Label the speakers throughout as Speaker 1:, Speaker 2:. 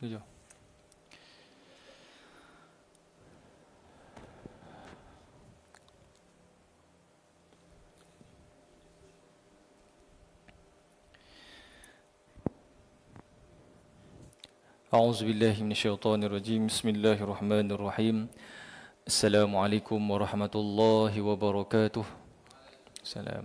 Speaker 1: 7. أعوذ بالله من الشيطان الرجيم. بسم الله الرحمن الرحيم. السلام عليكم ورحمة الله وبركاته. السلام.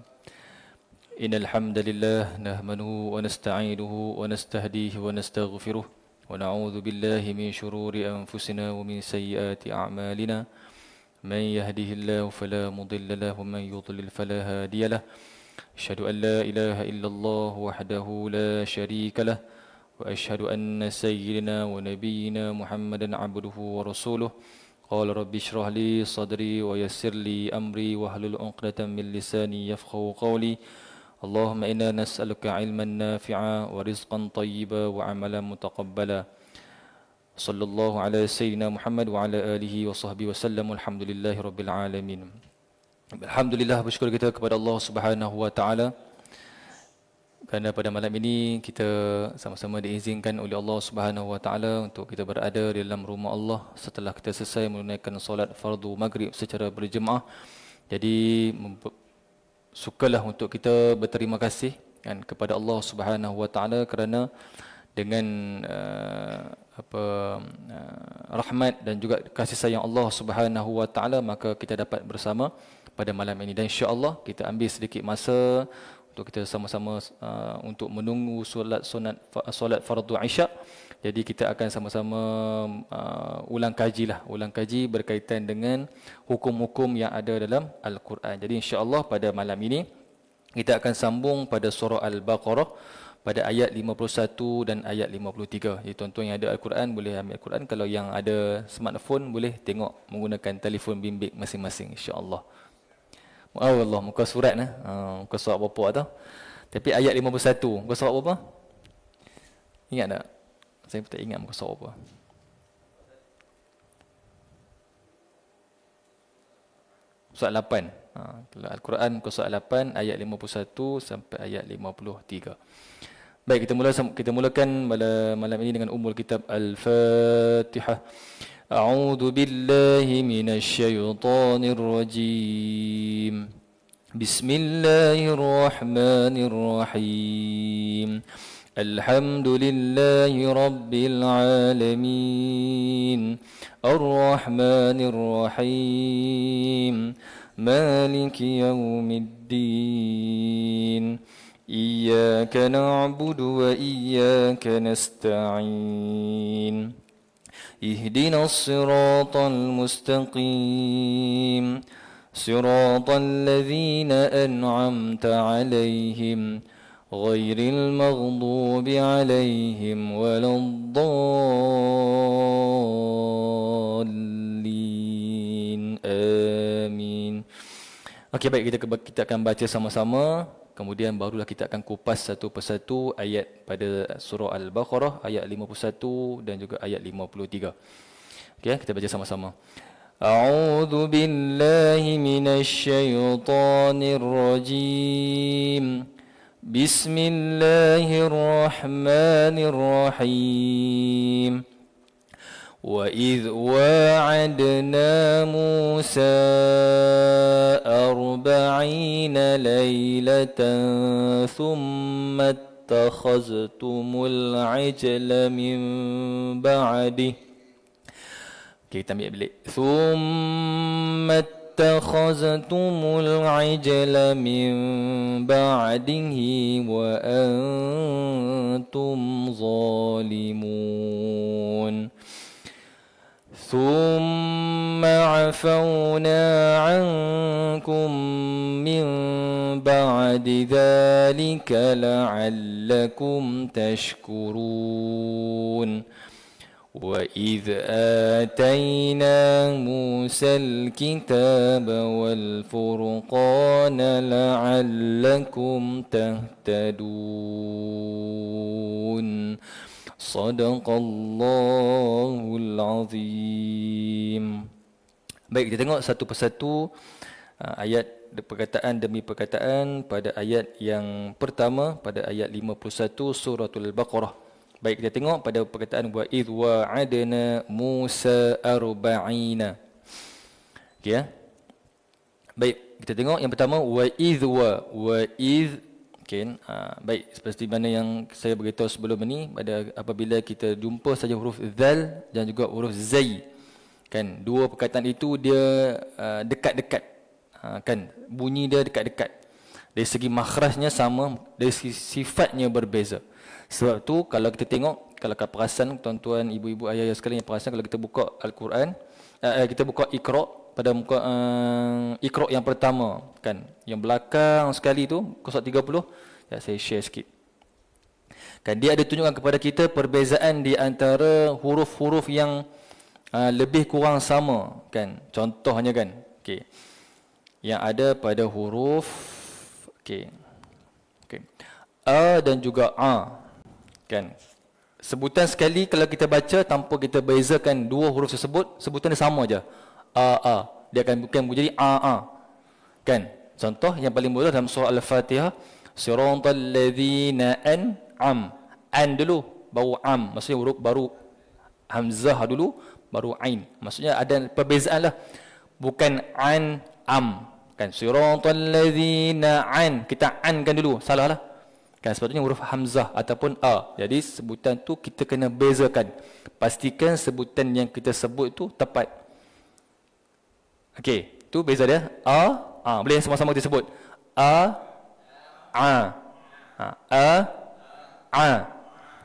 Speaker 1: إن الحمد لله نحمده ونستعينه ونستهديه ونستغفره ونعوذ بالله من شرور أنفسنا ومن سيئات أعمالنا. من يهده الله فلا مضل له ومن يضلل فلا هادي له. أشهد أن لا إله إلا الله وحده لا شريك له وأشهد أن سيدنا ونبينا محمدا عبده ورسوله. قال رب اشرح لي صدري ويسر لي أمري واحلل عقدة من لساني يفقهوا قولي. اللهم إنا نسألك علما نافعا ورزقا طيبا وعملا متقبلا. صلى الله على سيدنا محمد وعلى آله وصحبه وسلم. الحمدلله رب العالمين. Alhamdulillah, bersyukur kita kepada Allah Subhanahu wa taala kerana pada malam ini kita sama-sama diizinkan oleh Allah Subhanahu wa taala untuk kita berada di dalam rumah Allah setelah kita selesai menunaikan solat fardu maghrib secara berjemaah. Jadi sukalah untuk kita berterima kasih kan kepada Allah Subhanahu wa taala kerana dengan rahmat dan juga kasih sayang Allah Subhanahu wa taala maka kita dapat bersama pada malam ini, dan insya-Allah kita ambil sedikit masa untuk kita sama-sama untuk menunggu solat fardu Isyak. Jadi kita akan sama-sama ulang kaji berkaitan dengan hukum-hukum yang ada dalam Al-Quran. Jadi insya-Allah pada malam ini kita akan sambung pada surah Al-Baqarah pada ayat 51 dan ayat 53. Jadi tuan-tuan yang ada Al-Quran boleh ambil Al-Quran, kalau yang ada smartphone boleh tengok menggunakan telefon bimbit masing-masing, insya-Allah. Allah, muka surat muka surat berapa tu? Tapi ayat 51, muka surat berapa? Ingat tak? Saya tak ingat muka surat berapa. Surat 8. Kalau Al-Quran muka surat 8 ayat 51 sampai ayat 53. Baik, kita mulakan malam ini dengan ummul kitab Al-Fatihah. أعوذ بالله من الشيطان الرجيم. بسم الله الرحمن الرحيم. الحمد لله رب العالمين. الرحمن الرحيم. مالك يوم الدين. إياك نعبد وإياك نستعين. اهدنا الصراط المستقيم. صراط الذين أنعمت عليهم غير المغضوب عليهم ولا الضالين. آمين. Okey, baik, kita akan baca sama-sama. Kemudian barulah kita akan kupas satu persatu ayat pada surah Al-Baqarah ayat 51 dan juga ayat 53. Okey, kita baca sama-sama. A'udzu billahi minasy syaithanir rajim. Bismillahirrahmanirrahim. وَإِذْ وَاعَدْنَا مُوسَىٰ 40 لَيْلَةً ثُمَّ اتَّخَذْتُمُ الْعِجْلَ مِنْ بَعْدِهِ. Kita ambil balik. ثُمَّ اتَّخَذْتُمُ الْعِجْلَ مِنْ بَعْدِهِ وَأَنْتُمْ ظَالِمُونَ. ثم عفونا عنكم من بعد ذلك لعلكم تشكرون. وإذ آتينا موسى الكتاب والفرقان لعلكم تهتدون. Sadaqallahul azim. Baik, kita tengok satu persatu ayat perkataan demi perkataan pada ayat yang pertama, pada ayat 51 suratul Baqarah. Baik, kita tengok pada perkataan wa idh wa'adna Musa arba'ina. Okey ya. Baik, kita tengok yang pertama wa idh wa idh. Okey, baik, seperti mana yang saya beritahu sebelum ini, pada apabila kita jumpa saja huruf zal dan juga huruf zai, kan, dua perkataan itu dia dekat-dekat, kan, bunyi dia dekat-dekat. Dari segi makhrajnya sama, dari segi sifatnya berbeza. Sebab tu kalau kita tengok, kalau kau perasan tuan-tuan, ibu-ibu, ayah-ayah sekalian yang perasan, kalau kita buka Al-Quran, kita buka Iqra, pada muka Iqra yang pertama, kan, yang belakang sekali tu, surat 30, ya, saya share sikit. Kan, dia ada tunjukkan kepada kita perbezaan di antara huruf-huruf yang lebih kurang sama, kan. Contohnya, kan, okey, yang ada pada huruf, okey, a dan juga a, kan, sebutan sekali kalau kita baca tanpa kita bezakan dua huruf tersebut, sebutan dia sama aja. A, dia akan bukan menjadi a, kan. Contoh yang paling mudah dalam surah Al-Fatihah, siratal ladzina an'am, an dulu baru am, maksudnya huruf baru hamzah dulu baru ain, maksudnya ada perbezaan lah, bukan an am, kan. Siratal ladzina an, kita an kan dulu, salah lah, kan, sepatutnya huruf hamzah ataupun a. Jadi sebutan tu kita kena bezakan, pastikan sebutan yang kita sebut tu tepat. Okey, tu beza dia. A, boleh sama-sama kita sebut. A,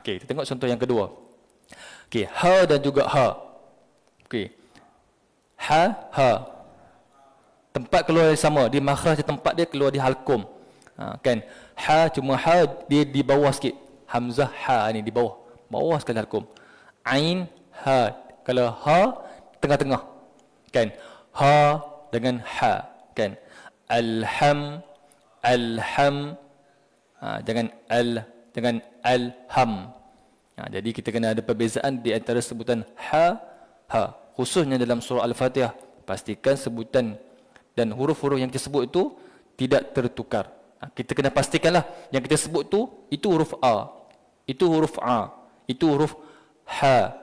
Speaker 1: okey, kita tengok contoh yang kedua. Okey, ha dan juga ha. Okey, ha, tempat keluar sama, di makhraj tempat dia keluar di halqum, kan. Ha, cuma ha dia di bawah sikit, hamzah ha ni di bawah sekali halqum. Ain, ha, kalau ha tengah-tengah, kan. Ha dengan ha, kan. Alham, jangan alham. Jadi kita kena ada perbezaan di antara sebutan ha, khususnya dalam surah Al-Fatihah. Pastikan sebutan dan huruf-huruf yang kita sebut itu tidak tertukar. Kita kena pastikanlah yang kita sebut tu, itu huruf a, itu huruf a, itu huruf ha,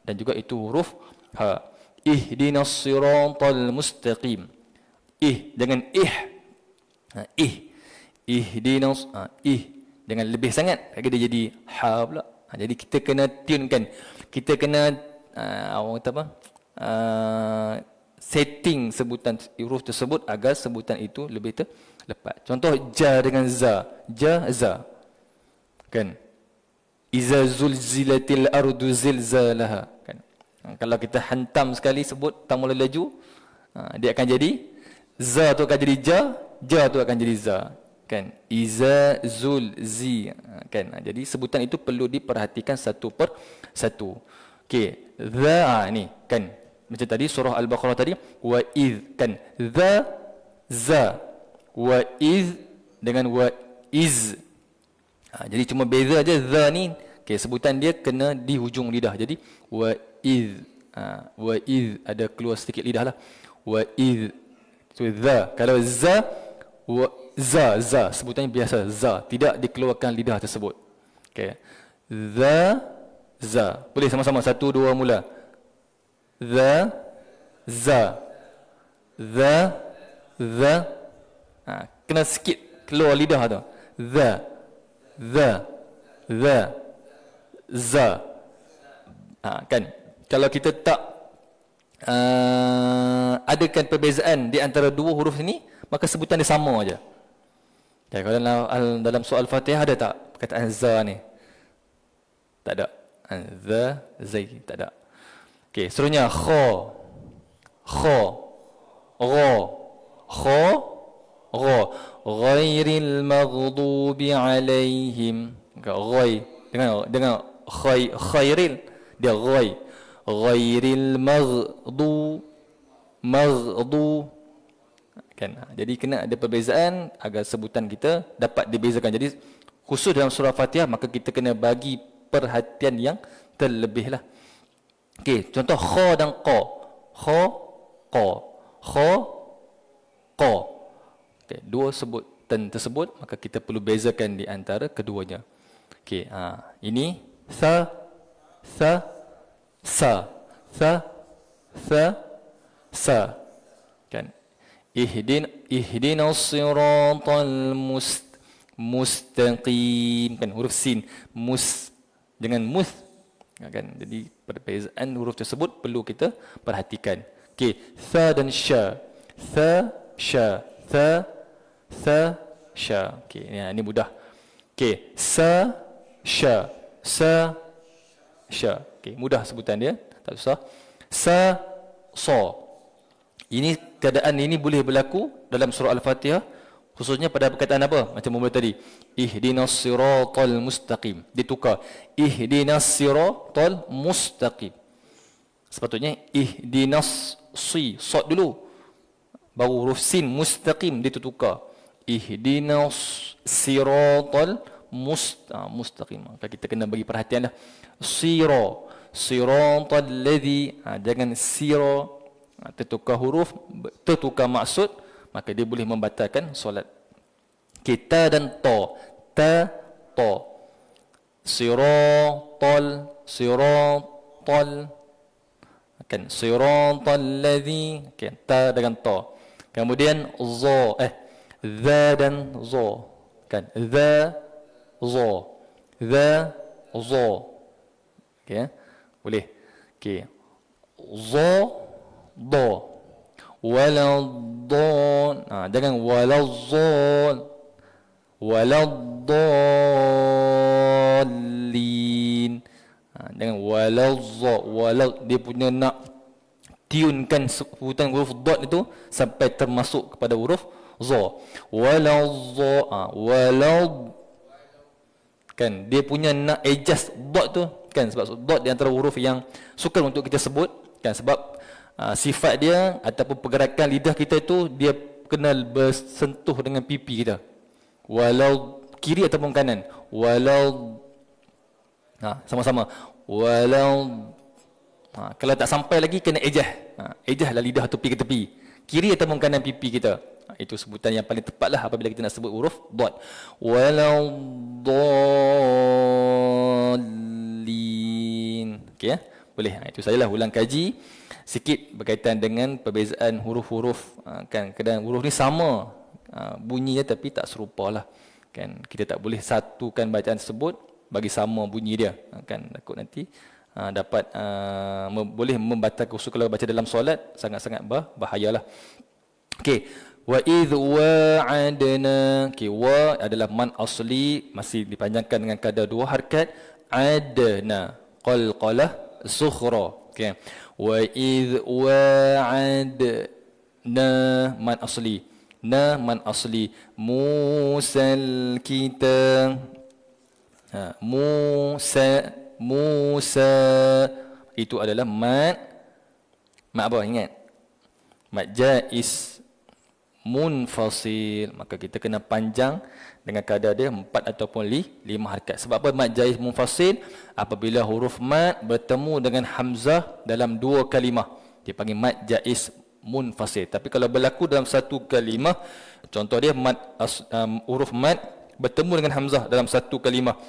Speaker 1: dan juga itu huruf ha. Ihdinas siratal mustaqim. Jangan ihdinas, jangan lebih sangat, dia jadi ha pula. Jadi kita kena tunekan, kita kena orang kata apa, setting sebutan huruf tersebut agar sebutan itu lebih terlepas. Contoh ja dengan za, za, kan. Iza zulzilatil ardu zilzalaha, kan. Kalau kita hantam sekali sebut tak mula laju, dia akan jadi za tu akan jadi ja tu akan jadi za, kan. Iza zulzi, kan. Jadi sebutan itu perlu diperhatikan satu per satu. Okey, za ni, kan, macam tadi surah Al-Baqarah tadi, wa iz, kan. Za, wa iz dengan wa iz. Jadi cuma beza aja za ni, okey, sebutan dia kena di hujung lidah. Jadi wa iz, wa iz ada keluar sedikit lidah lah. Wa iz, so za. Kalau za, wa za sebutannya biasa za, tidak dikeluarkan lidah tersebut. Okey, za, boleh sama-sama, 1 2 mula. Za, kena sikit keluar lidah tu. Za, kan. Kalau kita tak adakan perbezaan di antara dua huruf ini, maka sebutan dia sama aja. Ya, kalau dalam soal Fatihah ada tak perkataan za ni? Tak ada. Zai, tak ada. Okey, seterusnya kha, ghairil maghdubi alaihim. Ghai dengan khairil, dia ghairil maghdu, kan. Jadi kena ada perbezaan agar sebutan kita dapat dibezakan. Jadi khusus dalam surah Fatihah, maka kita kena bagi perhatian yang terlebih lah. Okey, contoh kha dan qa. Okey, dua sebutan tersebut, maka kita perlu bezakan di antara keduanya. Okey, ini Tha, tha, sa, tha, tha, sa. Kan? Ihdinas siratal mustaqim. Kan? Huruf sin. Dengan mus. Kan? Jadi perbezaan huruf tersebut perlu kita perhatikan. Okey, tha dan sya. Tha, sya. Tha, tha, sya. Okey, ini mudah. Okey, sa, sya. Sa, sya. Okey, mudah sebutan dia, tak susah. Sa, sa. Ini keadaan ini boleh berlaku dalam surah Al-Fatihah, khususnya pada perkataan apa? Macam mula tadi. Ihdinas siratal mustaqim. Ditukar. Ihdinas siratal mustaqim. Sepatutnya ihdinas si, sad dulu. Baru huruf sin mustaqim ditukar. Ihdinas siratal mustaqim. Maka kita kena bagi perhatian dah. Siratal ladzi, jangan sira, tertukar huruf, tertukar maksud, maka dia boleh membatalkan solat. Kita dan ta, ta. Siratal kan, siratal ladzi, kan, ta dengan ta. Kemudian za, za dan za, kan, za, okey, boleh. Okey, za, da, waladdal, jangan waladdallin, jangan dia punya nak tiunkan sebutan huruf dot itu sampai termasuk kepada huruf za. Kan, dia punya nak adjust dot tu, kan, sebab dot di antara huruf yang sukar untuk kita sebut, kan, sebab sifat dia ataupun pergerakan lidah kita itu dia kena bersentuh dengan pipi kita, walau kiri ataupun kanan, sama-sama kalau tak sampai lagi kena ejahlah lidah tu pergi ke tepi, kiri ataupun kanan pipi kita. Itu sebutan yang paling tepatlah apabila kita nak sebut huruf dot. Waladdallin. Okey, boleh. Itu sajalah ulang kaji sikit berkaitan dengan perbezaan huruf-huruf, kan, kadang huruf ni sama bunyinya tapi tak serupalah, kan. Kita tak boleh satukan bacaan tersebut bagi sama bunyi dia, kan, takut nanti dapat boleh membatalkan khusus kalau baca dalam solat, sangat-sangat bahayalah. Okey, wa idh wa'adna. Okey, wa adalah man asli, masih dipanjangkan dengan kadar 2 harakat. Adna qalqalah sukhra. Okey, wa idh wa'adna man asli, man asli, musal kitab, Musa itu adalah mat apa, ingat, mat jaiz munfasil, maka kita kena panjang dengan kadar dia 4 ataupun 5 harakat. Sebab apa mat jaiz munfasil? Apabila huruf mat bertemu dengan hamzah dalam 2 kalimah, dia panggil mat jaiz munfasil. Tapi kalau berlaku dalam 1 kalimah, contoh dia huruf mat bertemu dengan hamzah dalam 1 kalimah,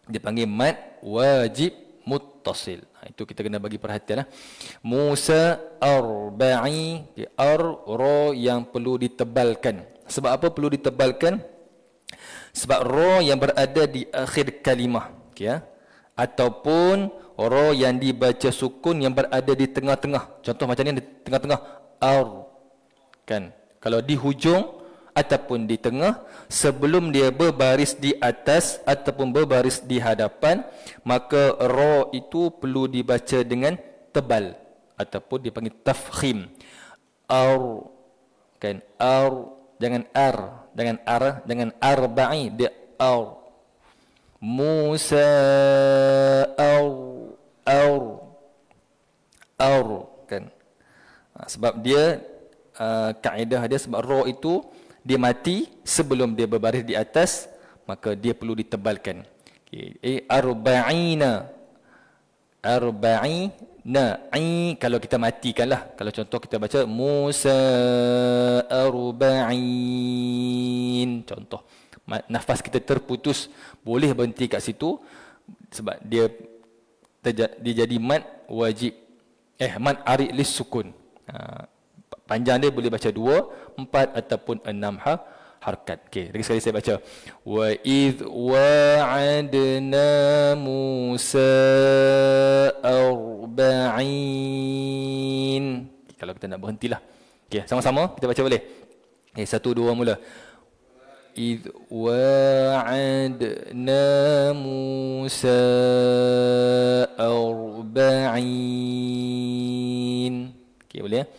Speaker 1: dia panggil mat wajib muttasil. Itu kita kena bagi perhatian. Musa arba'i, ra yang perlu ditebalkan. Sebab apa perlu ditebalkan? Sebab ra yang berada di akhir kalimah, okay, ataupun ra yang dibaca sukun yang berada di tengah-tengah. Contoh macam ni, di tengah-tengah, kan. Kalau di hujung ataupun di tengah, sebelum dia berbaris di atas ataupun berbaris di hadapan, maka ra itu perlu dibaca dengan tebal ataupun dipanggil tafkhim. Kan, jangan jangan arba'i, dia Musa kan. Sebab dia kaedah dia, sebab ra itu dia mati sebelum dia berbaris di atas, maka dia perlu ditebalkan. Okay. Arba'ina, kalau kita matikanlah. Kalau contoh kita baca Musa arba'in, contoh nafas kita terputus, boleh berhenti kat situ, sebab dia jadi mad wajib. Mad arid lis sukun. Panjang dia boleh baca 2, 4 ataupun 6 harkat. Okey, lagi sekali saya baca. Wa idh wa'adna Musa 40. Kalau kita nak berhentilah. Okey, sama-sama kita baca boleh. Okey, 1 2 mula. إذ وعدنا موسى 40. Okey, boleh ya?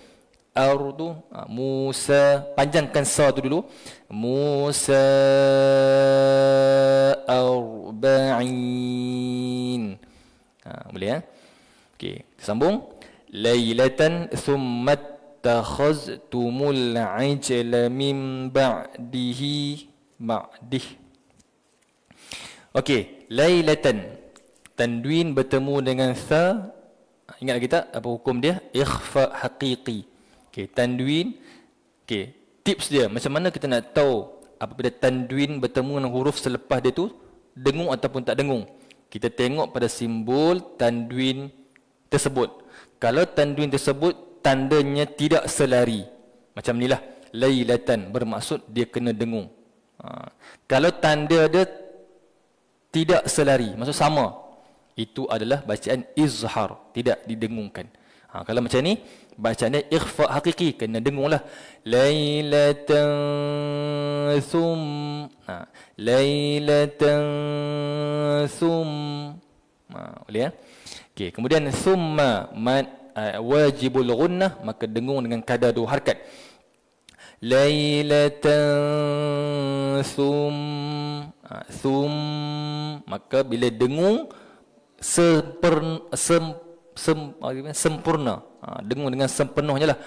Speaker 1: Ardu Musa, panjangkan sa tu dulu. Musa 40. Boleh ya? Okey, kita sambung. Lailatan thumma takhaztumul ajla min ba'dih. Okey, lailatan, tanwin bertemu dengan tha. Ingat lagi tak apa hukum dia? Ikhfa haqiqi. Okey, tanwin. Okey, tips dia macam mana kita nak tahu apabila tanwin bertemu dengan huruf selepas dia tu dengung ataupun tak dengung. Kita tengok pada simbol tanwin tersebut. Kalau tanwin tersebut tandanya tidak selari, macam inilah, lailatan, bermaksud dia kena dengung. Kalau tanda dia tidak selari, maksud sama, itu adalah bacaan izhar, tidak didengungkan. Kalau macam ni, bacaannya ikhfa hakiki, kena dengunglah. Lailatan lailatan boleh ya? Okey, kemudian thumma wajibul gunnah, maka dengung dengan kadar 2 harkat. Lailatan maka bila dengung sempurna, dengung dengan sepenuhnya lah.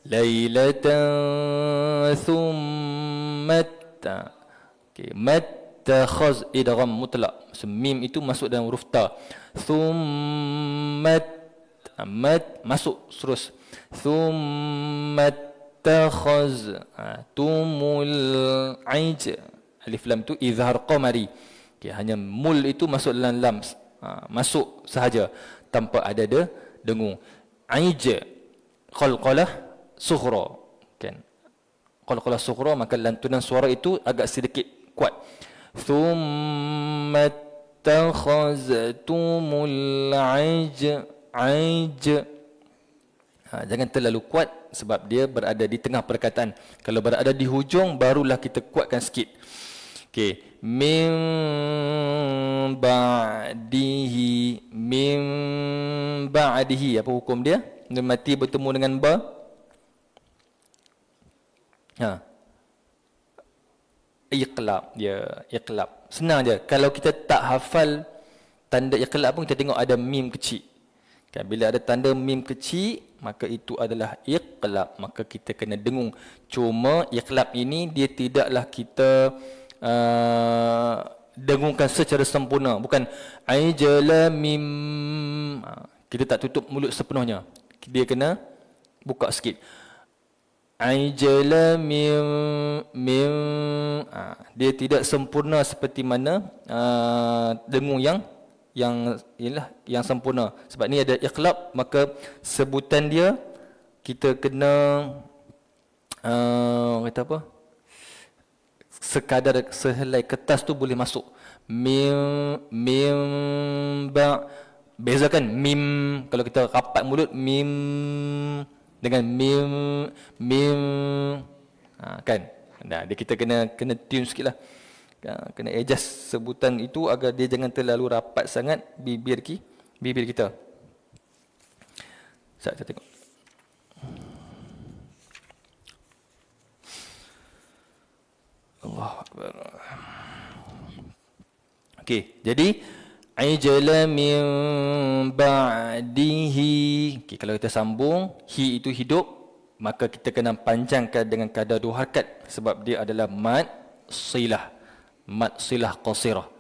Speaker 1: Lailatan thumma okey, mattakhaz idgham mutlaq, mim itu masuk dalam huruf ta. Thumma masuk terus. Thumma takhaz tumul aij, alif lam tu izhar qamari. Okay, hanya mul itu masuk dalam lam, masuk sahaja tanpa ada dengung. Aij qalqalah sughra, kan? Qalqalah sughra, maka lantunan suara itu agak sedikit kuat. Thumma takhaztumul aij. Jangan terlalu kuat sebab dia berada di tengah perkataan. Kalau berada di hujung barulah kita kuatkan sikit. Okey, min ba'dihi, apa hukum dia? Nun mati bertemu dengan ba. Iqlab dia, iqlab. Senang je. Kalau kita tak hafal tanda iqlab pun kita tengok ada mim kecil. Kan, bila ada tanda mim kecil, maka itu adalah iqlab, maka kita kena dengung. Cuma iqlab ini dia tidaklah kita dengungkan secara sempurna, bukan aijala mim. Kita tak tutup mulut sepenuhnya, dia kena buka sikit. Aijala mim dia tidak sempurna seperti mana dengung yang sempurna. Sebab ni ada iqlab, maka sebutan dia kita kena kata apa, sekadar sehelai kertas tu boleh masuk. Mim ba, bezakan mim, kalau kita rapat mulut mim dengan mim kan. Nah, kita kena tune sikitlah. Kena adjust sebutan itu agar dia jangan terlalu rapat sangat bibir kita. Saya tengok. Allahu Akbar. Okey, jadi ajala min ba'dihi. Okey, kalau kita sambung, hi itu hidup, maka kita kena panjangkan dengan kadar 2 harkat sebab dia adalah mad silah. Mad silah qasirah.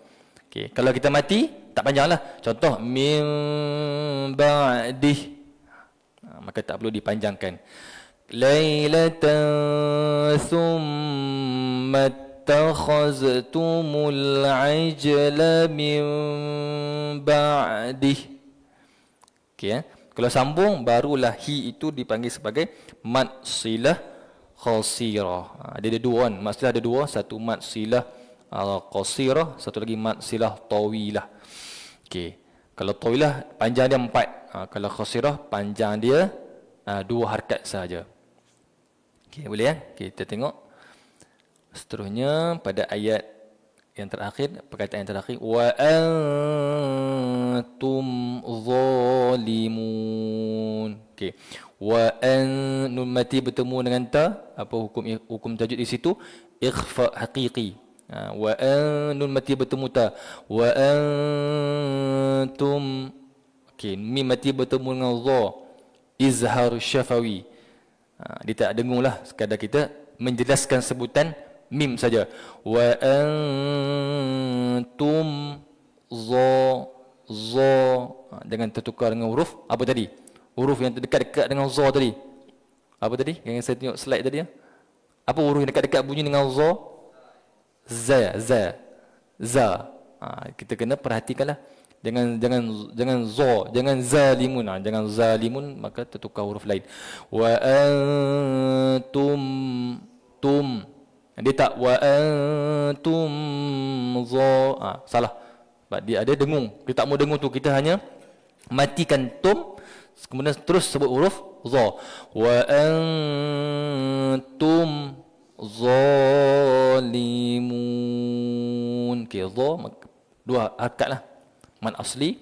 Speaker 1: Okey, kalau kita mati tak panjanglah. Contoh min ba'dih, maka tak perlu dipanjangkan. Lailatan thumma mattakhaztumul ajla min ba'dih. Okey, kalau sambung barulah hi itu dipanggil sebagai mad silah qasirah. Dia ada dua kan, mad silah ada dua, satu mad silah qasirah, satu lagi mad silah tawilah. Okey, kalau tawilah panjang dia 4, kalau qasirah panjang dia 2 harakat saja. Okey, boleh ya? Okay, kita tengok seterusnya pada ayat yang terakhir, perkataan yang terakhir, wa antum zalimun. Okey, wa an nun mati bertemu dengan ta, apa hukum tajwid di situ? Ikhfa haqiqi. Wa an nun mati bertemu ta, wa antum. Okey, mim mati bertemu dengan dha, izhar syafawi. Dia tak dengung lah, sekadar kita menjelaskan sebutan mim saja. Wa antum za dengan tertukar dengan huruf apa tadi? Huruf yang dekat-dekat dengan za tadi. Apa tadi? Yang saya tengok slide tadi ya. Apa huruf yang dekat-dekat bunyi dengan za? Za. Kita kena perhatikanlah. Jangan za, jangan zalimun. Jangan zalimun, maka tertukar huruf lain. Wa antum tum. Dia tak wa antum za. Salah. Sebab dia ada dengung. Kita tak mau dengung tu, kita hanya matikan tum, kemudian terus sebut huruf za. Wa antum zalimun. Okey, za 2 harakat lah. Mad asli,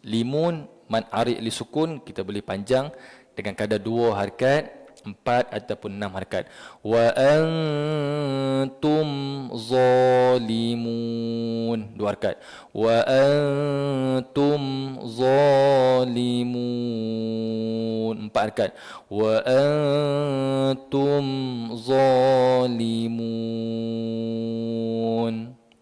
Speaker 1: limun, mad arid li sukun, kita boleh panjang dengan kadar 2 harakat, 4 ataupun 6 harakat. Wa antum zalimun, 2 harakat. Wa antum zalimun, 4 harakat. Wa antum zalimun.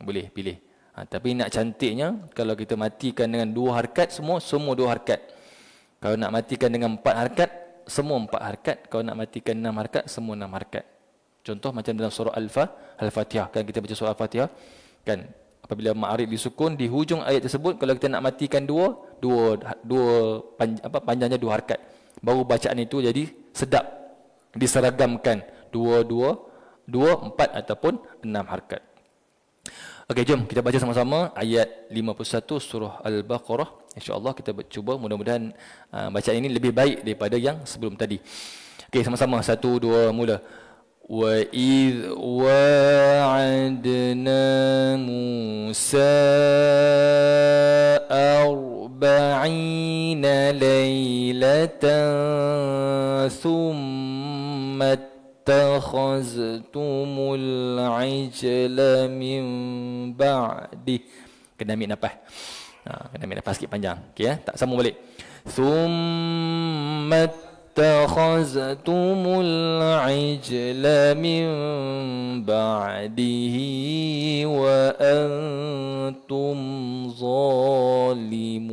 Speaker 1: Boleh pilih. Tapi nak cantiknya, kalau kita matikan dengan 2 harakat, semua 2 harakat. Kalau nak matikan dengan 4 harakat, semua 4 harakat. Kalau nak matikan 6 harakat, semua 6 harakat. Contoh macam dalam surah Al-Fatihah. Kan kita baca surah Al-Fatihah, kan apabila ma'arif disukun di hujung ayat tersebut, kalau kita nak matikan panjangnya 2 harakat, baru bacaan itu jadi sedap, diseragamkan 2, 4 ataupun 6 harakat. Okey, jom kita baca sama-sama ayat 51 surah Al-Baqarah. InsyaAllah kita cuba, mudah-mudahan bacaan ini lebih baik daripada yang sebelum tadi. Okey, sama-sama. 1, 2, mula. Wa idh wa'adna Musa 40 laylatan thumma takhaztumul ajla min ba'di. Kena ambil nafas. Kena ambil nafas sikit panjang. Okey ya, tak sambung balik. Thumma takhaztumul ajla min ba'dihi wa antum zalimun.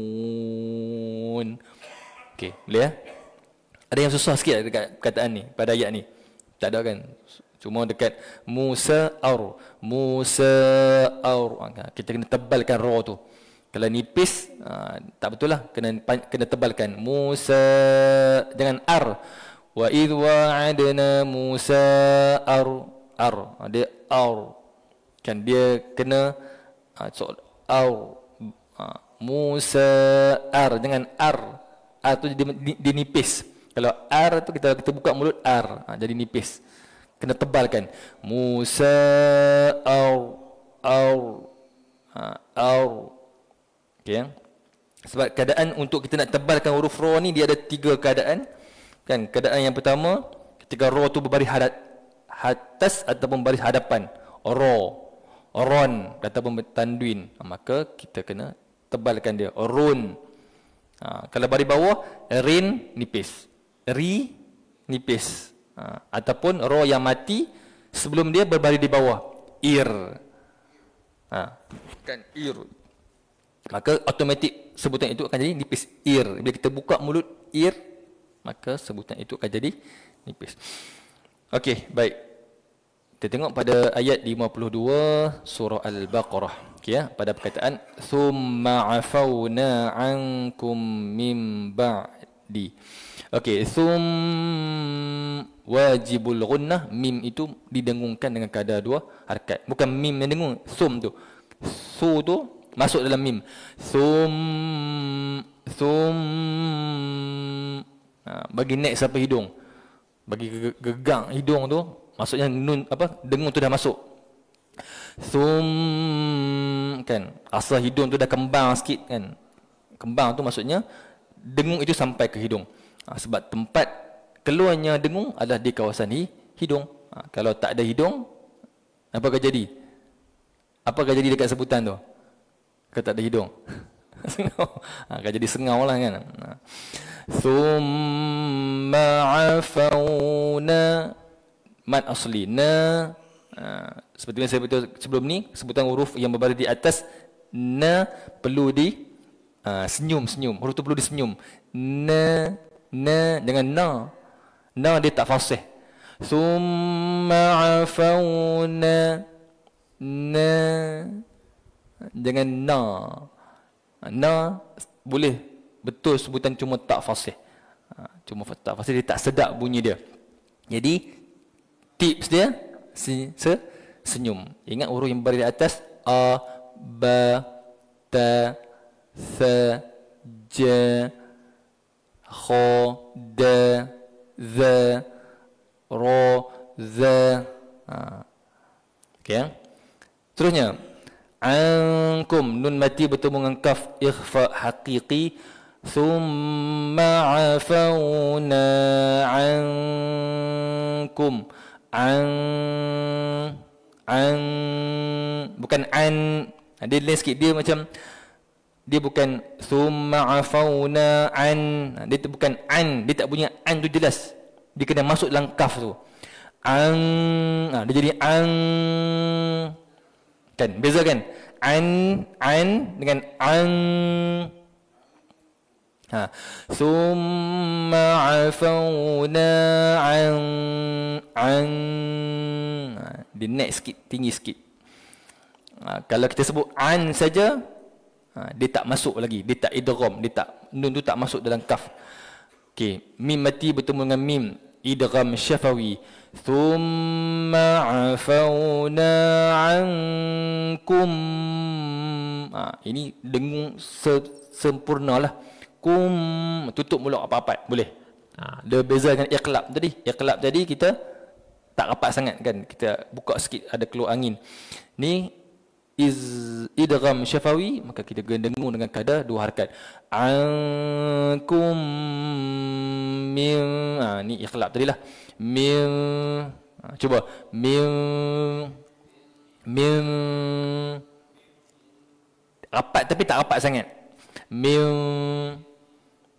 Speaker 1: Okey, boleh ya? Ada yang susah sikit dekat perkataan ni, pada ayat ni. Tak ada kan? Cuma dekat Musa ar. Kita kena tebalkan ra tu. Kalau nipis tak betul lah, kena tebalkan. Musa dengan ar. Wa idh wa'adna Musa ar. Dia ar. Kan dia kena Musa ar dengan ar. Ar tu dia nipis. Kalau ar tu kita buka mulut ar, jadi nipis. Kena tebalkan. Musa ar. Okey ya. Sebab keadaan untuk kita nak tebalkan huruf ra ni, dia ada 3 keadaan. Kan, keadaan yang pertama ketika ra tu berbaris atas ataupun baris hadapan. Ron ataupun tanwin, maka kita kena tebalkan dia. Run. Kalau baris bawah, rin nipis. Ri nipis. Ataupun ra yang mati sebelum dia berbaris di bawah, ir. Kan ir. Maka automatik sebutan itu akan jadi nipis, ir. Bila kita buka mulut ir, maka sebutan itu akan jadi nipis. Okey, baik. Kita tengok pada ayat 52 surah Al-Baqarah. Okey ya, pada perkataan thumma afawna ankum min ba'di. Okey, wajibul gunnah, mim itu didengungkan dengan kadar 2 harakat. Bukan mim yang dengung, sum tu. Su tu masuk dalam mim. Bagi naik sampai hidung. Bagi gegang hidung tu, maksudnya nun apa? Dengung tu dah masuk. Kan, asal hidung tu dah kembang sikit kan. Kembang tu maksudnya dengung itu sampai ke hidung. Sebab tempat keluarnya dengung adalah di kawasan hidung. Kalau tak ada hidung, apa akan jadi? Apa akan jadi dekat sebutan tu? Kalau tak ada hidung. Sengau. Akan jadi sengau lah kan. Thumma afawna, mad asli na. Seperti yang saya betul sebelum ni, sebutan huruf yang berbaris di atas na perlu di senyum. Huruf tu perlu disenyum. Na dengan na dia tak fasih. Thumma afawna, na dengan na boleh betul sebutan, cuma tak fasih. Cuma tak fasih, dia tak sedap bunyi dia. Jadi tips dia senyum. Ingat huruf yang berada di atas a, ba, ta, sa, ja, kha, da, za, ra, za. Okey ya. Terusnya ankum, nun mati bertemu dengan kaf ikhfa haqiqi. Thumma afawna ankum. Bukan an. Dia lain sikit, dia macam dia bukan thumma afawna an. Dia tu bukan an, dia tak punya an tu jelas. Dia kena masuk dalam kaf tu. Dia jadi an. Kan beza kan? An dengan an. Thumma afawna an. Dia naik sikit, tinggi sikit. Kalau kita sebut an saja, dia tak masuk lagi, dia tak idgham, dia tak, nun tu tak masuk dalam kaf. Okey, mim mati bertemu dengan mim, idgham syafawi. Thumma afawna ankum. Ini dengung sempurnalah. Kum, tutup mulut apa-apa boleh. Dia beza dengan iqlab tadi. Iqlab tadi kita tak rapat sangat kan, kita buka sikit, ada keluar angin. Ni idgham syafawi, maka kita kena dengung dengan kadar 2 harakat. Ankum min, ni iqlab tadilah. Min, cuba min rapat tapi tak rapat sangat. Min,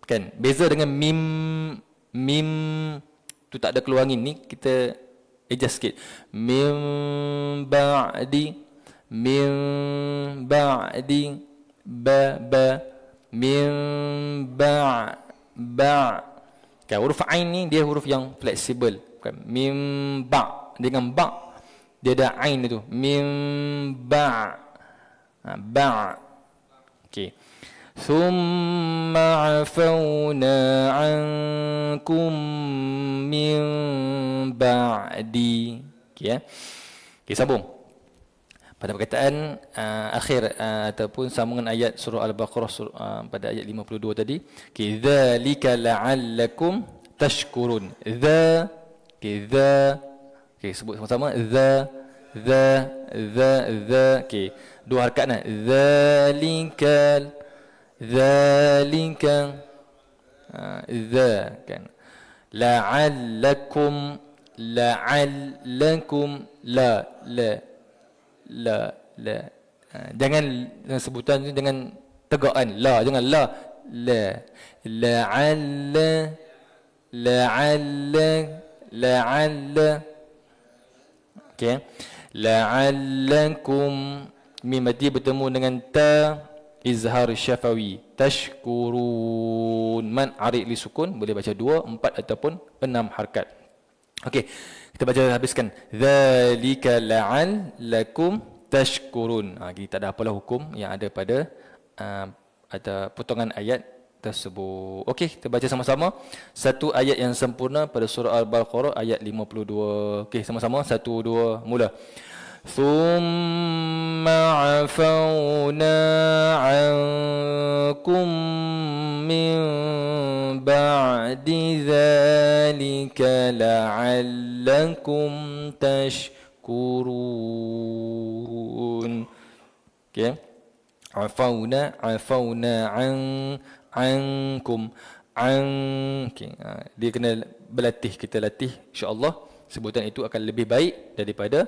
Speaker 1: kan beza dengan mim tu tak ada keluar angin. Ni kita adjust sikit. Min ba'di ba min ba. Kan huruf ain ni dia huruf yang fleksibel. Kan min ba dengan ba dia ada ain itu. Min ba. Okey. Thumma afawna ankum min ba'di. Okey ya. Okey, sambung. Pada perkataan akhir ataupun sambungan ayat surah Al-Baqarah pada ayat 52 tadi. Okey, dzalika la'allakum tashkurun. Okey, sebut sama-sama. Za. Okey, 2 harakat nah. Dzalikal. Za kan. La'allakum la. Jangan sebutan tu dengan tegakan la, jangan la. La'alla. Okey. La'allakum, mim mati bertemu dengan ta, izhar syafawi. Tashkurun, man arid li sukun, boleh baca 2, 4 ataupun 6 harakat. Okey, kita baca habiskan. Dzalika la'allakum tashkurun. Kita tak ada apalah hukum yang ada pada ada potongan ayat tersebut. Okey, kita baca sama-sama satu ayat yang sempurna pada surah Al-Baqarah ayat 52. Okey, sama-sama 1 2 mula. Thumma 'afawna 'ankum min ba'di dzalika la'allakum tashkurun. Okey. Afawna ankum okay. Dia kena berlatih, kita latih insya-Allah sebutan itu akan lebih baik daripada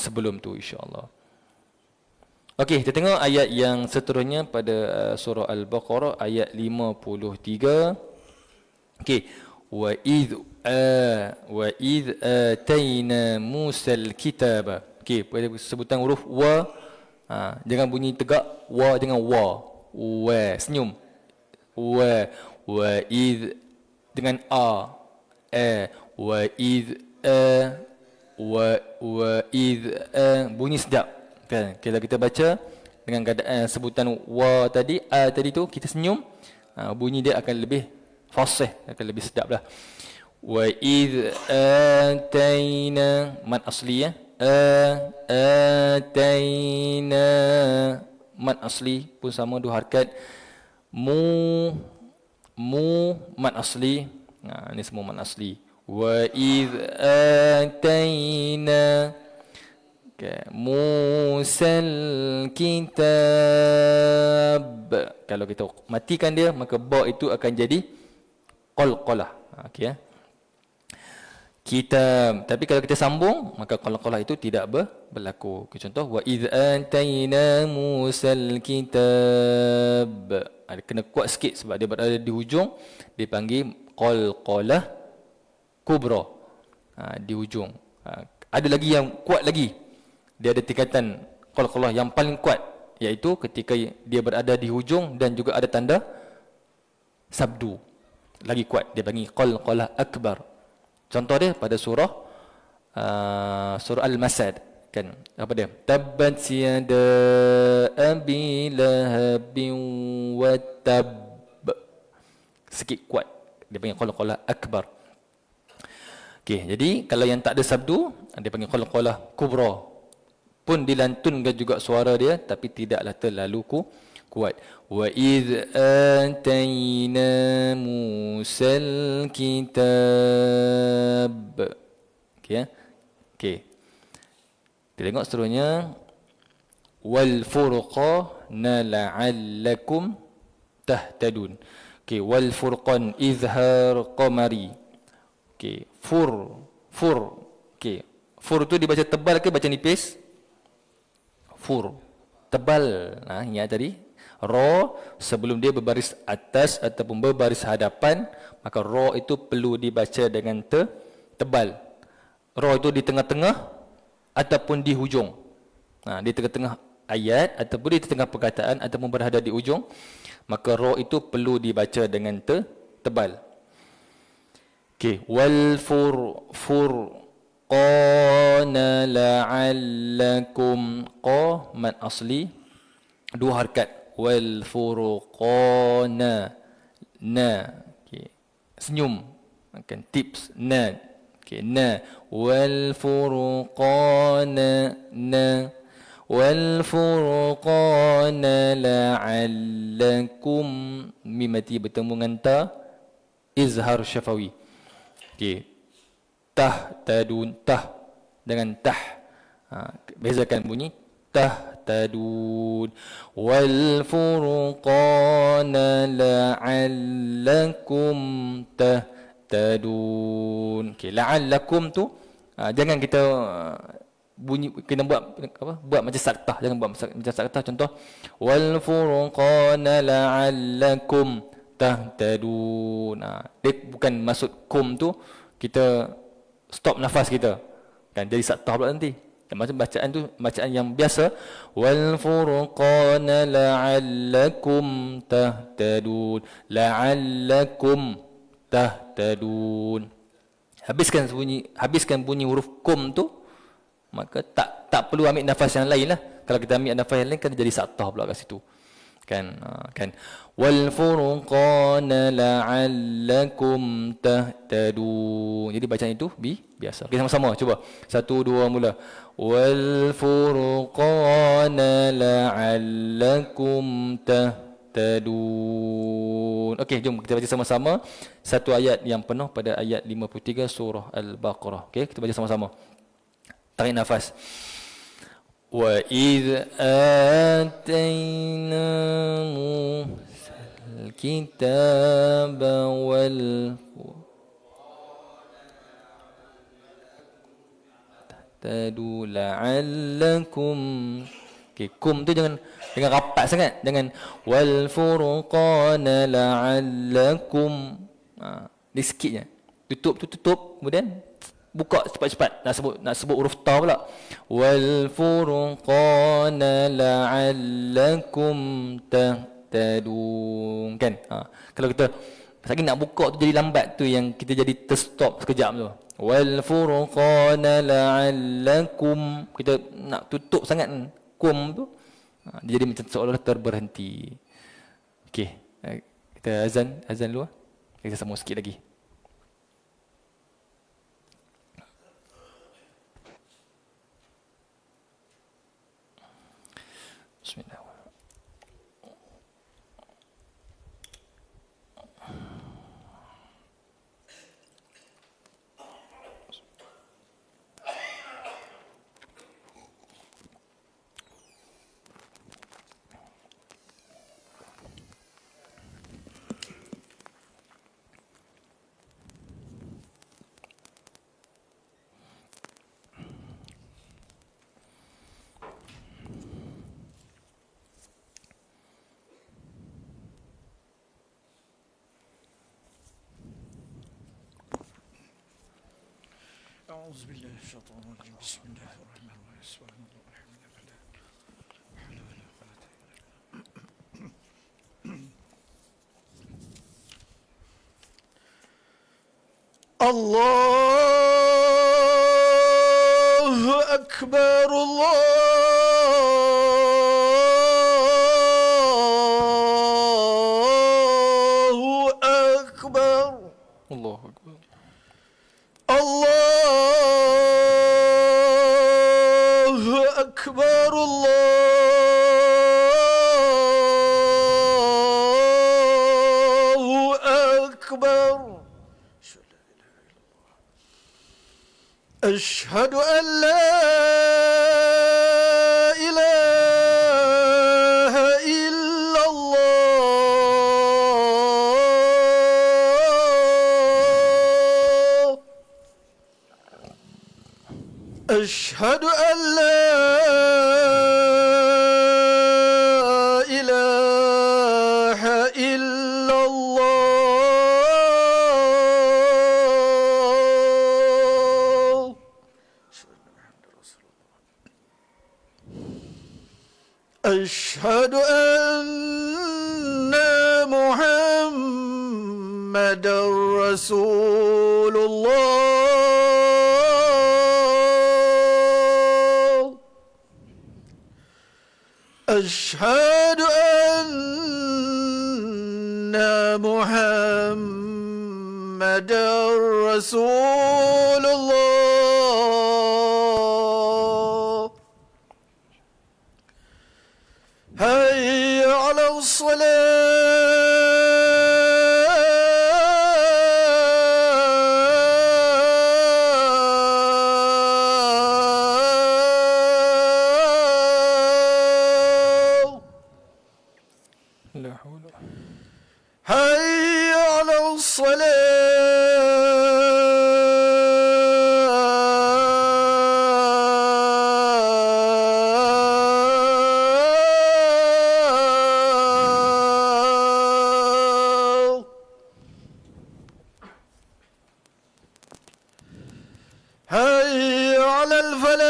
Speaker 1: sebelum tu insya-Allah. Okey, kita tengok ayat yang seterusnya pada surah Al-Baqarah ayat 53. Okey, wa id atayna Musal kitaba. Okey, pada sebutan huruf wa jangan bunyi tegak, wa dengan wa senyum, wa id dengan wa id bunyi sedap kan. Kalau kita baca dengan keadaan sebutan wa tadi, tadi tu kita senyum, bunyi dia akan lebih fasih, akan lebih sedap lah. Wa id atayna mad asli ya. Atayna mad asli pun sama, dua harakat. Mu mad asli. Ini semua mad asli. Wa idh atayna Musal kitab. Kalau kita matikan dia, maka ba itu akan jadi qalqalah. Okey ya. Kitab. Tapi kalau kita sambung, maka qalqalah itu tidak berlaku. Contoh, wa idh atayna Musal kitab. Kena kuat sikit sebab dia berada di hujung, dipanggil qalqalah kubra. Di hujung. Ada lagi yang kuat lagi. Dia ada tingkatan qalqalah yang paling kuat, iaitu ketika dia berada di hujung dan juga ada tanda sabdu. Lagi kuat, dia panggil qalqalah akbar. Contoh dia pada surah Al-Masad kan. Apa dia? Tabbat yada abi lahabin wa tab. Sikit kuat. Dia panggil qalqalah akbar. Okey, jadi kalau yang tak ada sabdu, dia panggil qalqalah kubra. Pun dilantunkan juga suara dia, tapi tidaklah terlalu kuat. Wa idh atayna Musal kitab. Okey ya. Okey. Kita tengok seterusnya. Wal furqana la'allakum tahtadun. Okey, wal furqan izhar qamari. Okey, fur. Okey. Fur tu dibaca tebal ke baca nipis? Fur. Tebal. Ingat tadi. Ra sebelum dia berbaris atas ataupun berbaris hadapan, maka ra itu perlu dibaca dengan tebal. Ra itu di tengah-tengah ataupun di hujung. Di tengah-tengah ayat ataupun di tengah perkataan ataupun berada di ujung, maka ra itu perlu dibaca dengan tebal. Okey, wal furqana la'allakum mad asli dua harakat. Wal furqana okey, senyum akan tips okey, wal furqana wal furqana la'allakum mim mati bertemu dengan ta izhar syafawi. Okey, tahtadun dengan bezakan bunyi tahtadun. Wal furqana la'allakum tahtadun. Okey, la'allakum tu jangan kita bunyi, kena buat macam saktah, jangan buat macam saktah. Contoh, wal furqana la'allakum tahtadun. Dia bukan maksud kum tu kita stop nafas kita kan, jadi saktah pula nanti. Macam bacaan tu bacaan yang biasa. Wal furqana la'allakum tahtadun. La'allakum tahtadun. Habiskan bunyi huruf kum tu, maka tak perlu ambil nafas yang lain lah. Kalau kita ambil nafas yang lain kan jadi saktah pula kat situ. Kan wal furqana la'allakum tahtadun. Jadi bacaan itu biasa. Okey, sama-sama cuba. 1 2 mula. Wal furqana la'allakum tahtadun. Okey, jom kita baca sama-sama satu ayat yang penuh pada ayat 53 surah Al-Baqarah. Okey, kita baca sama-sama. Tarik nafas. وَإِذْ آتَيْنَا مُوسَى الْكِتَابَ وَالْتَهْتَدُوا لَعَلَّكُمْ. Okay, kum tu jangan rapat sangat. Jangan wal furqana la'allakum. Dia sikit je. Tutup, kemudian buka cepat-cepat. Nak sebut huruf ta pula. Wal furqana la'allakum tahtadun. Kan? Kalau kita lagi nak buka tu jadi lambat tu, yang kita jadi terstop sekejap tu. Wal furqana la'allakum. Kita nak tutup sangat kum tu. Dia jadi macam seolah terberhenti. Okey. Kita azan dulu. Kita sambung sikit lagi. Bismillah.
Speaker 2: أعوذ بالله من الشيطان الرجيم بسم الله الرحمن الرحيم سبحان الله والحمد لله لا حول ولا قوة إلا بالله. الله أكبر الله أكبر
Speaker 1: الله أكبر.
Speaker 2: الله أكبر الله أكبر. أشهد أن لا إله إلا الله. أشهد أن لا إله إلا الله. أشهد أن محمدا رسول الله. أشهد أن محمدا رسول الله. هيا على الصلاة.
Speaker 1: لا حول.
Speaker 2: هيا على الصلاة. هيا على الفلاح.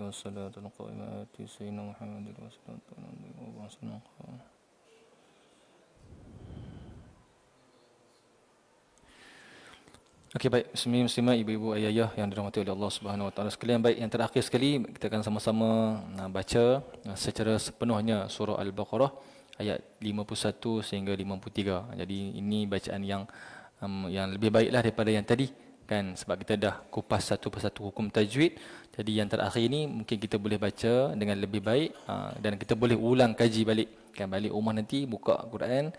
Speaker 1: والصلاة القائمة آتي سيدنا محمد والصلاة والسلام. Okey, baik, muslimah, ibu-ibu, ayah-ayah yang dirahmati oleh Allah Subhanahu Wa Taala sekalian. Baik, yang terakhir sekali kita akan sama-sama baca secara sepenuhnya surah Al-Baqarah ayat 51 sehingga 53. Jadi ini bacaan yang lebih baiklah daripada yang tadi kan, sebab kita dah kupas satu persatu hukum tajwid. Jadi yang terakhir ini mungkin kita boleh baca dengan lebih baik dan kita boleh ulang kaji balik kan, balik rumah nanti buka Quran,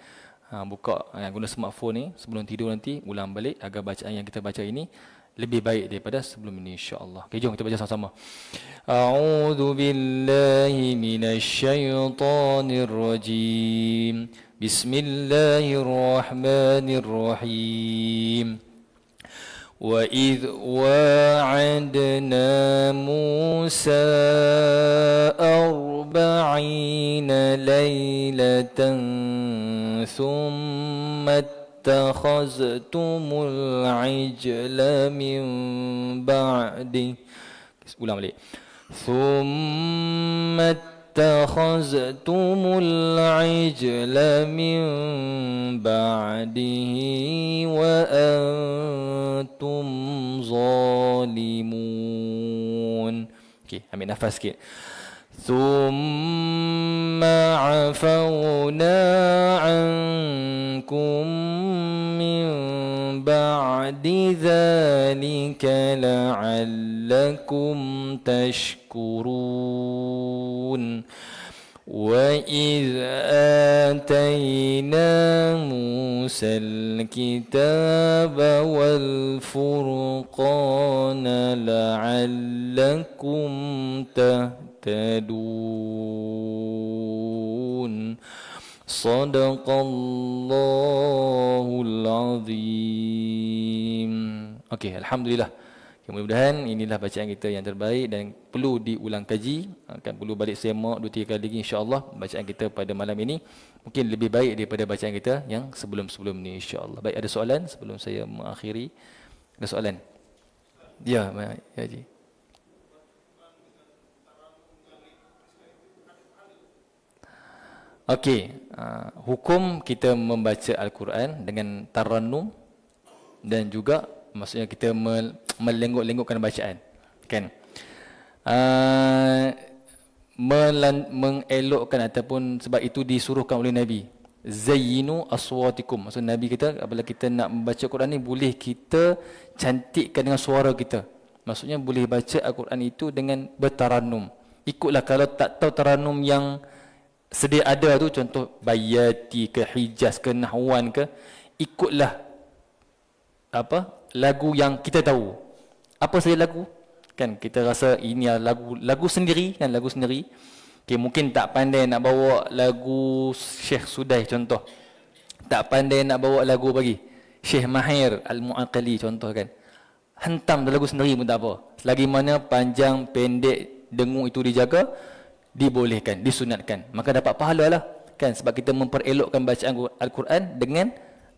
Speaker 1: guna smartphone ni sebelum tidur nanti ulang balik agar bacaan yang kita baca ini lebih baik daripada sebelum ini, insya-Allah. Okey, jom kita baca sama-sama. A'udzu billahi minasyaitonir rajim. Bismillahirrahmanirrahim. وَإِذْ وَاعَدْنَا مُوسَى 40 لَيْلَةً ثُمَّ اتَّخَذْتُمُ الْعِجْلَ مِنْ بَعْدِهِ. Ulang balik. ثُمَّ اتخذتم العجل من بعده وأنتم ظالمون. Okay, ambil nafas sikit. ثم عفونا عنكم من بعد ذلك لعلكم تشكرون. وإذ آتينا موسى الكتاب والفرقان لعلكم تهتدون. Sadaqallahul Azim. Okey, alhamdulillah. Mudah-mudahan inilah bacaan kita yang terbaik dan perlu diulang kaji, akan perlu balik semak 2-3 kali lagi, insya-Allah bacaan kita pada malam ini mungkin lebih baik daripada bacaan kita yang sebelum-sebelum ni, insya-Allah. Baik, ada soalan sebelum saya mengakhiri? Ada soalan? Ya, ya Haji. Okey, hukum kita membaca Al-Quran dengan tarannum dan juga maksudnya kita melenggok-lenggokkan bacaan kan, mengelokkan ataupun sebab itu disuruhkan oleh Nabi, zayyinu aswatikum. Maksud Nabi kita apabila kita nak membaca Quran ni boleh kita cantikkan dengan suara kita, maksudnya boleh baca Al-Quran itu dengan bertarannum. Ikutlah, kalau tak tahu tarannum yang sedia ada tu, contoh Bayati ke Hijaz ke Nahwan ke, ikutlah lagu yang kita tahu. Apa saja lagu kan, kita rasa ini lagu sendiri kan, lagu sendiri. Okay, mungkin tak pandai nak bawa lagu Syekh Sudai contoh, tak pandai nak bawa lagu bagi Syekh Mahir Al-Mu'aqali contoh kan, hentam lagu sendiri pun tak apa, selagi mana panjang pendek dengung itu dijaga, dibolehkan, disunatkan, maka dapat pahala lah kan, sebab kita memperelokkan bacaan Al-Quran dengan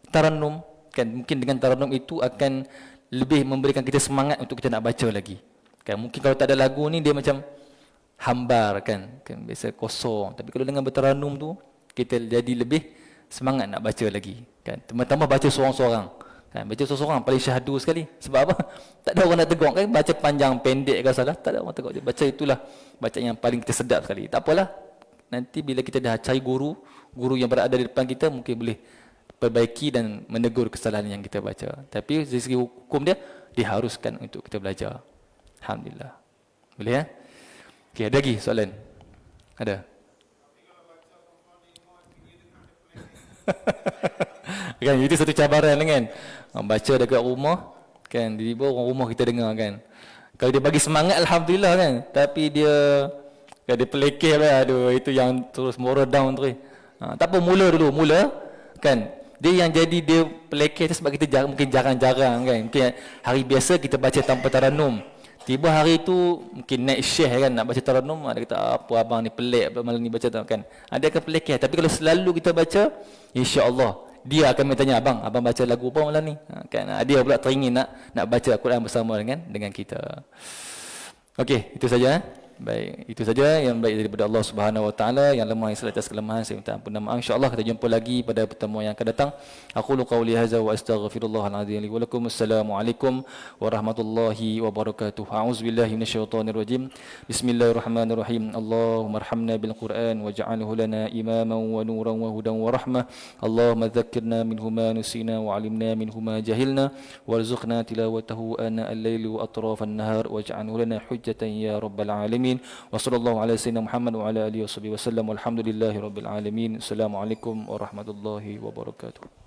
Speaker 1: tarannum kan. Mungkin dengan tarannum itu akan lebih memberikan kita semangat untuk kita nak baca lagi kan. Mungkin kalau tak ada lagu ni dia macam hambar kan biasa kosong, tapi kalau dengan bertarannum tu kita jadi lebih semangat nak baca lagi kan. Tambah baca seorang-seorang kan, baca seorang-seorang paling syahdu sekali. Sebab apa? Tak ada orang nak tegur kan, baca panjang pendek ke salah, tak ada orang tegur. Baca itulah bacaan yang paling kita sedap sekali. Tak apalah, nanti bila kita dah cari guru yang berada di depan kita, mungkin boleh perbaiki dan menegur kesalahan yang kita baca. Tapi dari segi hukum dia diharuskan untuk kita belajar. Alhamdulillah. Boleh ya? Okey, ada lagi soalan? Ada? Kan itu satu cabaran kan. Baca dekat rumah kan, tiba-tiba orang rumah kita dengar kan. Kalau dia bagi semangat alhamdulillah kan, tapi dia pelekeh lah, aduh itu yang terus moral down terus. Tak apa, mula kan. Dia yang jadi dia pelekeh tu sebab kita mungkin jarang-jarang kan. Mungkin hari biasa kita baca tanpa tarannum. Tiba hari tu mungkin naik syekh kan nak baca tarannum, ada kata apa abang ni pelik malam ni baca kan. Ada akan pelekeh, tapi kalau selalu kita baca, insya-Allah dia akan bertanya, abang baca lagu apa malam ni? Kan dia pula teringin nak baca Al-Quran bersama dengan kita. Okey, itu saja. Baik, itu saja yang baik daripada Allah Subhanahu Wa Taala. Yang lemah yang salah atas kelemahan saya minta ampun dan maaf. InsyaAllah kita jumpa lagi pada pertemuan yang akan datang. Aqulu qawli hadza wa astaghfirullahal azim li wa lakum. Assalamualaikum warahmatullahi wabarakatuh. A'udzubillahi minasyaitonir rajim. Bismillahirrahmanirrahim. Allahumma arhamna bil Qur'an waj'alhu lana imaman wa nuran wa hudan wa rahmah. Allahumma dzakkirna minhu ma nusina wa 'allimna minhu ma jahilna warzuqna tilawatahu ana al-laili wa atrafan nahar waj'alhu lana hujjatan ya rabbal alamin. Wassallallahu ala sayyidina Muhammad wa ala alihi wasallam walhamdulillahi rabbil alamin. Assalamualaikum warahmatullahi wabarakatuh.